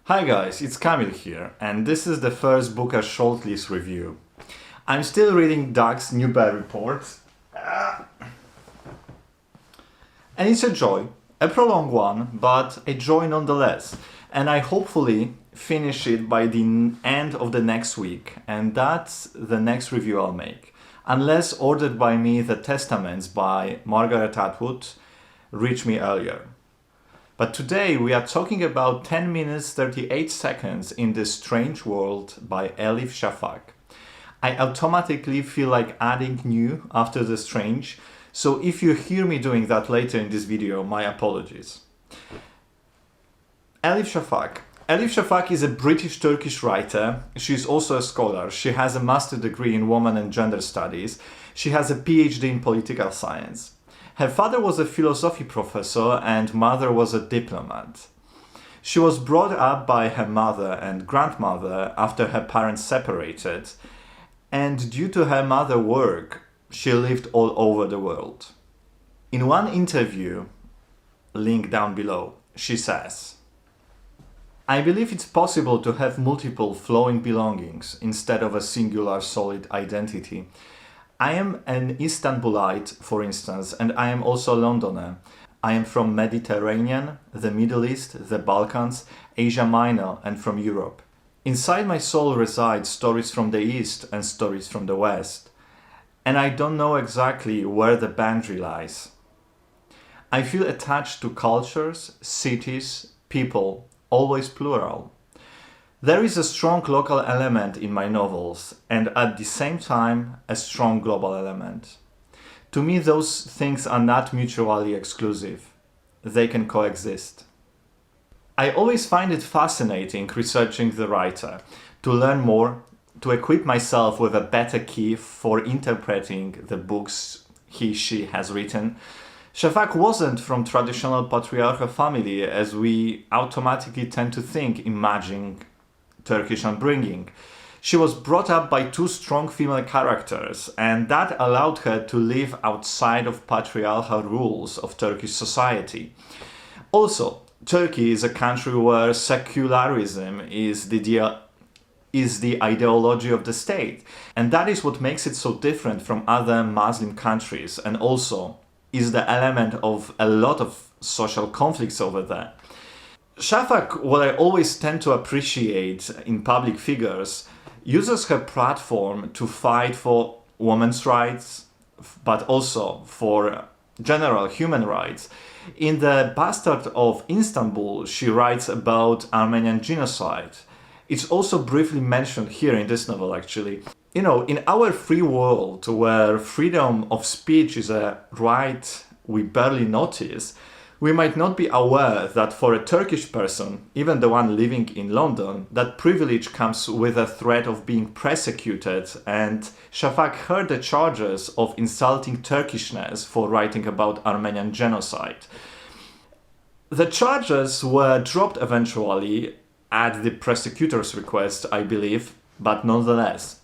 Hi guys, it's Kamil here, and this is the first Booker Shortlist review. I'm still reading Doug's Newbery report, and it's a joy, a prolonged one, but a joy nonetheless. And I hopefully finish it by the end of the next week, and that's the next review I'll make. Unless ordered by me, The Testaments by Margaret Atwood reach me earlier. But today we are talking about 10 minutes 38 seconds in this strange world by Elif Shafak. I automatically feel like adding new after the strange, so if you hear me doing that later in this video, my apologies. Elif Shafak. Elif Shafak is a British-Turkish writer. She's also a scholar. She has a master's degree in women and gender studies. She has a PhD in political science. Her father was a philosophy professor and mother was a diplomat. She was brought up by her mother and grandmother after her parents separated, and due to her mother's work, she lived all over the world. In one interview, link down below, she says, "I believe it's possible to have multiple flowing belongings instead of a singular solid identity. I am an Istanbulite, for instance, and I am also a Londoner. I am from Mediterranean, the Middle East, the Balkans, Asia Minor, and from Europe. Inside my soul reside stories from the East and stories from the West. And I don't know exactly where the boundary lies. I feel attached to cultures, cities, people, always plural. There is a strong local element in my novels, and at the same time, a strong global element. To me, those things are not mutually exclusive. They can coexist. I always find it fascinating researching the writer, to learn more, to equip myself with a better key for interpreting the books she has written. Shafak wasn't from traditional patriarchal family, as we automatically tend to think, imagining Turkish upbringing. She was brought up by two strong female characters, and that allowed her to live outside of patriarchal rules of Turkish society. Also, Turkey is a country where secularism is the ideology of the state, and that is what makes it so different from other Muslim countries, and also is the element of a lot of social conflicts over there. Shafak, what I always tend to appreciate in public figures, uses her platform to fight for women's rights, but also for general human rights. In The Bastard of Istanbul, she writes about Armenian genocide. It's also briefly mentioned here in this novel, actually. You know, in our free world, where freedom of speech is a right we barely notice, we might not be aware that for a Turkish person, even the one living in London, that privilege comes with a threat of being persecuted, and Shafak heard the charges of insulting Turkishness for writing about Armenian genocide. The charges were dropped eventually at the prosecutor's request, I believe, but nonetheless.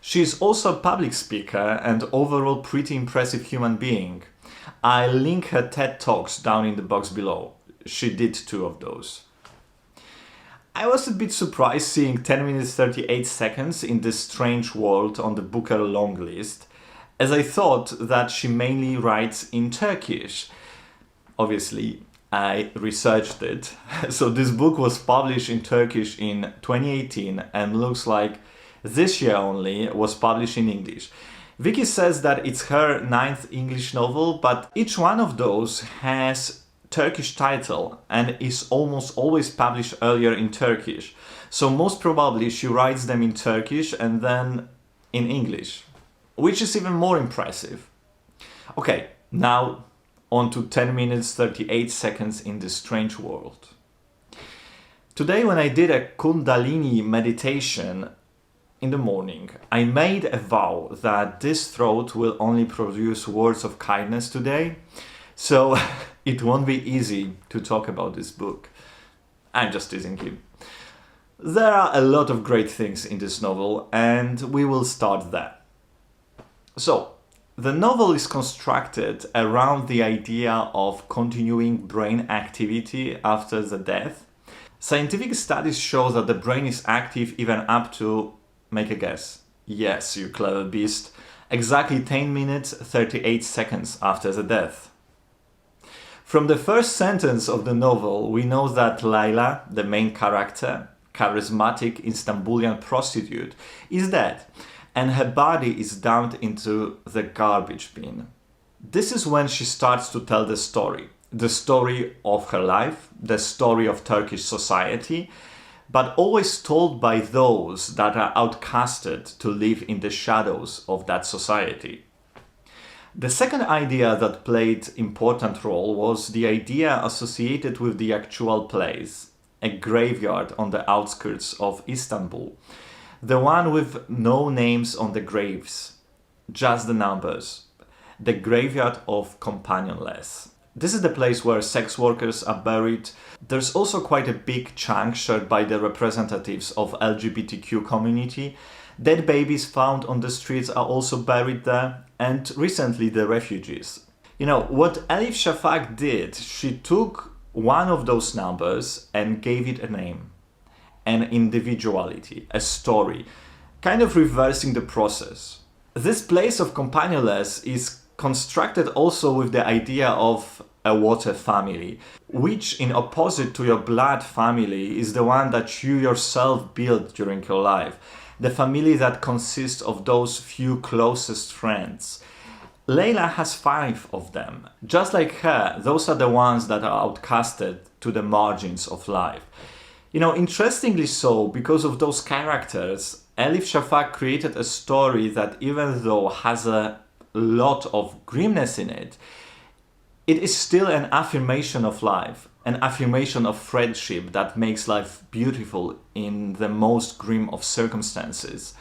She is also a public speaker and overall pretty impressive human being. I'll link her TED Talks down in the box below. She did 2 of those. I was a bit surprised seeing 10 minutes 38 seconds in this strange world on the Booker long list, as I thought that she mainly writes in Turkish. Obviously, I researched it. So this book was published in Turkish in 2018 and looks like this year only was published in English. Vicky says that it's her 9th English novel, but each one of those has Turkish title and is almost always published earlier in Turkish. So most probably she writes them in Turkish and then in English, which is even more impressive. Okay, now on to 10 minutes 38 seconds in this strange world. Today when I did a Kundalini meditation in the morning, I made a vow that this throat will only produce words of kindness today, so it won't be easy to talk about this book. I'm just teasing you. There are a lot of great things in this novel, and we will start there. So, the novel is constructed around the idea of continuing brain activity after the death. Scientific studies show that the brain is active even up to, make a guess. Yes, you clever beast. Exactly 10 minutes, 38 seconds after the death. From the first sentence of the novel, we know that Layla, the main character, charismatic Istanbulian prostitute, is dead, and her body is dumped into the garbage bin. This is when she starts to tell the story of her life, the story of Turkish society, but always told by those that are outcasted to live in the shadows of that society. The second idea that played important role was the idea associated with the actual place, a graveyard on the outskirts of Istanbul, the one with no names on the graves, just the numbers, the graveyard of companionless. This is the place where sex workers are buried. There's also quite a big chunk shared by the representatives of LGBTQ community. Dead babies found on the streets are also buried there, and recently the refugees. You know, what Elif Shafak did, she took one of those numbers and gave it a name, an individuality, a story, kind of reversing the process. This place of companionless is constructed also with the idea of a water family, which in opposite to your blood family is the one that you yourself built during your life, the family that consists of those few closest friends. Layla has 5 of them. Just like her, those are the ones that are outcasted to the margins of life. You know, interestingly so, because of those characters, Elif Shafak created a story that even though has a lot of grimness in it, it is still an affirmation of life, an affirmation of friendship that makes life beautiful in the most grim of circumstances.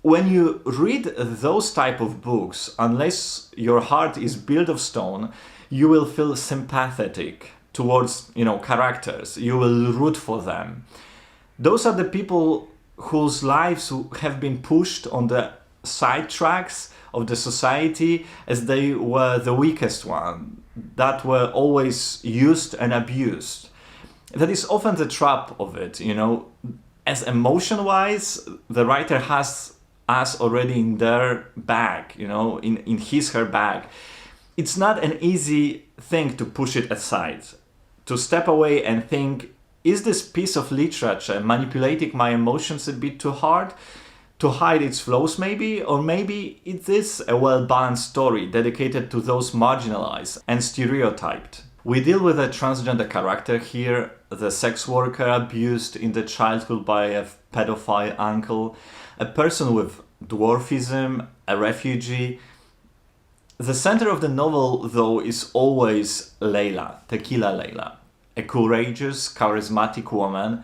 When you read those type of books, unless your heart is built of stone, you will feel sympathetic towards, characters. You will root for them. Those are the people whose lives have been pushed on the side tracks of the society as they were the weakest one, that were always used and abused. That is often the trap of it, As emotion-wise, the writer has us already in their bag, in her bag. It's not an easy thing to push it aside, to step away and think, is this piece of literature manipulating my emotions a bit too hard? To hide its flaws maybe? Or maybe it is a well-balanced story dedicated to those marginalized and stereotyped. We deal with a transgender character here, the sex worker abused in the childhood by a pedophile uncle, a person with dwarfism, a refugee. The center of the novel, though, is always Layla, Tequila Layla, a courageous, charismatic woman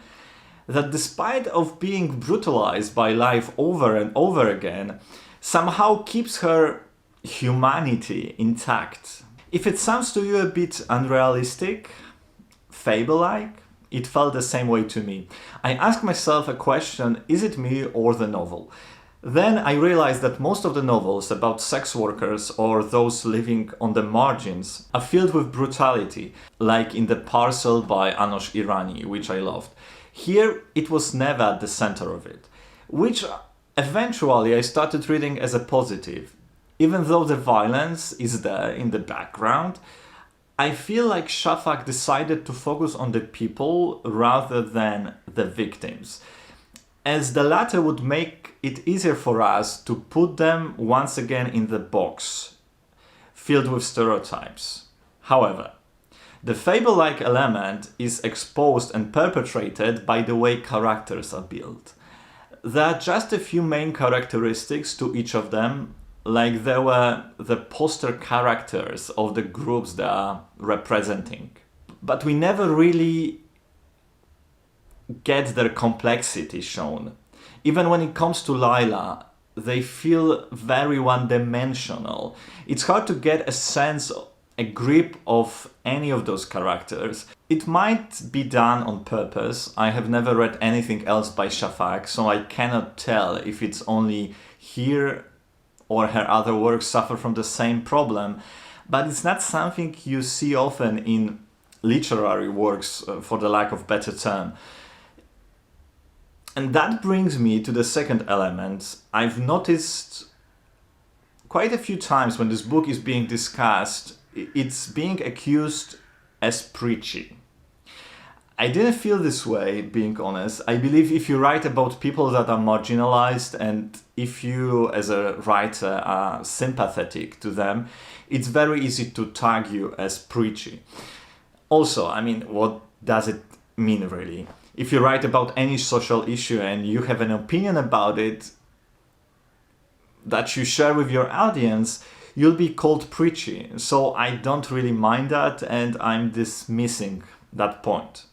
that despite of being brutalized by life over and over again, somehow keeps her humanity intact. If it sounds to you a bit unrealistic, fable-like, it felt the same way to me. I asked myself a question, is it me or the novel? Then I realized that most of the novels about sex workers or those living on the margins are filled with brutality, like in The Parcel by Anosh Irani, which I loved. Here, it was never at the center of it, which eventually I started reading as a positive. Even though the violence is there in the background, I feel like Shafak decided to focus on the people rather than the victims, as the latter would make it easier for us to put them once again in the box, filled with stereotypes. However, the fable-like element is exposed and perpetrated by the way characters are built. There are just a few main characteristics to each of them, like there were the poster characters of the groups they are representing. But we never really get their complexity shown. Even when it comes to Layla, they feel very one-dimensional. It's hard to get a sense, a grip of any of those characters. It might be done on purpose. I have never read anything else by Shafak, so I cannot tell if it's only here or her other works suffer from the same problem. But it's not something you see often in literary works, for the lack of better term. And that brings me to the second element. I've noticed quite a few times when this book is being discussed, it's being accused as preachy. I didn't feel this way, being honest. I believe if you write about people that are marginalized, and if you as a writer are sympathetic to them, it's very easy to tag you as preachy. Also, I mean, what does it mean really? If you write about any social issue and you have an opinion about it that you share with your audience, you'll be called preachy. So I don't really mind that, and I'm dismissing that point.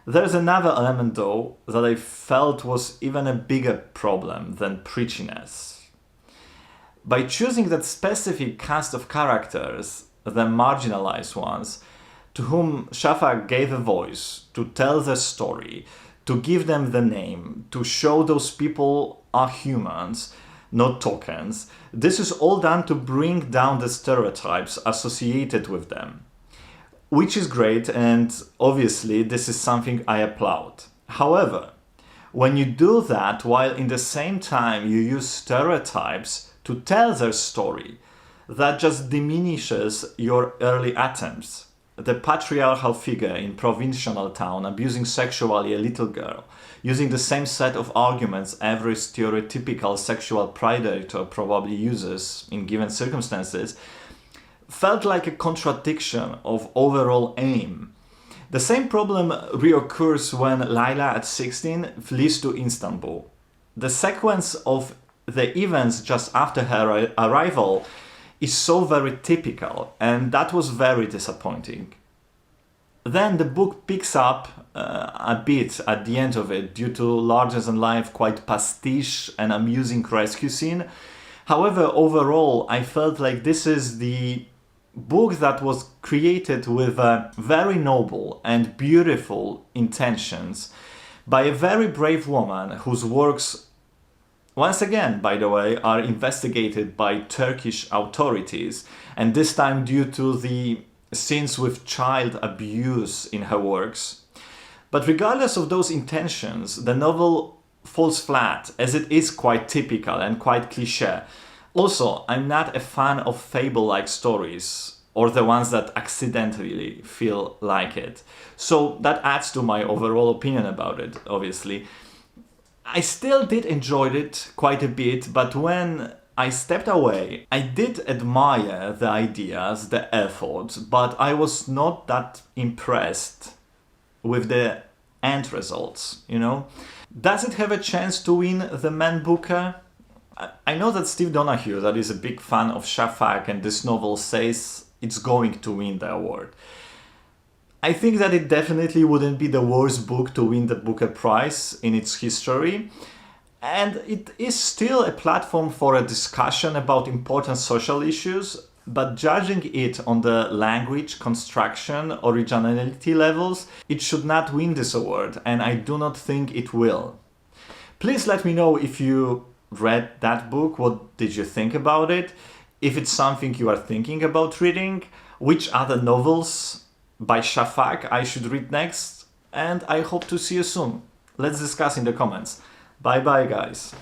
There's another element though that I felt was even a bigger problem than preachiness. By choosing that specific cast of characters, the marginalized ones, to whom Shafak gave a voice, to tell their story, to give them the name, to show those people are humans, not tokens. This is all done to bring down the stereotypes associated with them, which is great, and obviously this is something I applaud. However, when you do that while in the same time you use stereotypes to tell their story, that just diminishes your early attempts. The patriarchal figure in provincial town abusing sexually a little girl, using the same set of arguments every stereotypical sexual predator probably uses in given circumstances, felt like a contradiction of overall aim. The same problem reoccurs when Layla at 16 flees to Istanbul. The sequence of the events just after her arrival is so very typical, and that was very disappointing. Then the book picks up a bit at the end of it due to larger-than-life, quite pastiche and amusing rescue scene. However, overall, I felt like this is the book that was created with very noble and beautiful intentions by a very brave woman whose works, once again, by the way, are investigated by Turkish authorities, and this time due to the scenes with child abuse in her works. But regardless of those intentions, the novel falls flat, as it is quite typical and quite cliché. Also, I'm not a fan of fable-like stories, or the ones that accidentally feel like it. So that adds to my overall opinion about it, obviously. I still did enjoy it quite a bit, but when I stepped away, I did admire the ideas, the effort, but I was not that impressed with the end results, you know? Does it have a chance to win the Man Booker? I know that Steve Donahue, that is a big fan of Shafak and this novel, says it's going to win the award. I think that it definitely wouldn't be the worst book to win the Booker Prize in its history, and it is still a platform for a discussion about important social issues, but judging it on the language, construction, originality levels, it should not win this award, and I do not think it will. Please let me know if you read that book, what did you think about it, if it's something you are thinking about reading, which other novels by Shafak I should read next, and I hope to see you soon. Let's discuss in the comments. Bye bye guys.